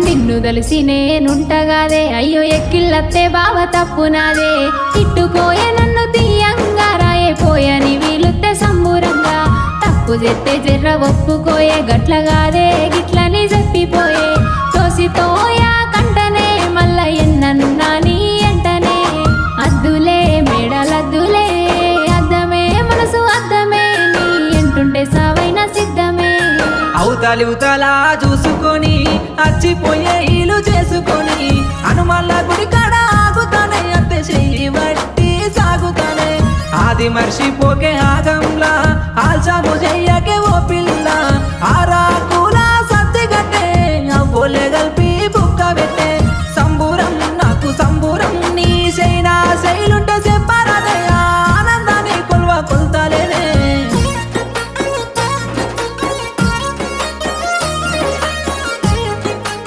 నిన్ను తెలిసి నేనుంటగాదే అయ్యో ఎక్కిళ్ళత్తే బావ తప్పునాదే ఇట్టుకోయే నన్ను తీయంగా రాయే పోయని వీలుత్తే సంబూరంగా తప్పు చెత్తే జర్ర ఒప్పుకోయే గట్లగాదే గిట్లని చెప్పిపోయే తోసితోయా కంటనే మల్ల ఎన్నన్నా నీ ఎంటనే అద్దులే మేడలద్దులే అద్దమే మనసు అద్దమే నీ ఎంటుంటే సావైనా సిద్ధమే అవతలి ఉతలా చూసుకొని అచ్చిపోయే ఈలు చేసుకొని హనుమల్ల గుడి కాడ ఆగుతానే అత్తే చెయ్యి బట్టి సాగుతానే ఆది మర్చిపోకే ఆగంలా ఆల్చాము చెయ్యకే ఓ పిల్ల ఆరాకులా సత్తి గట్టే అవ్వలే గల్పి బుక్క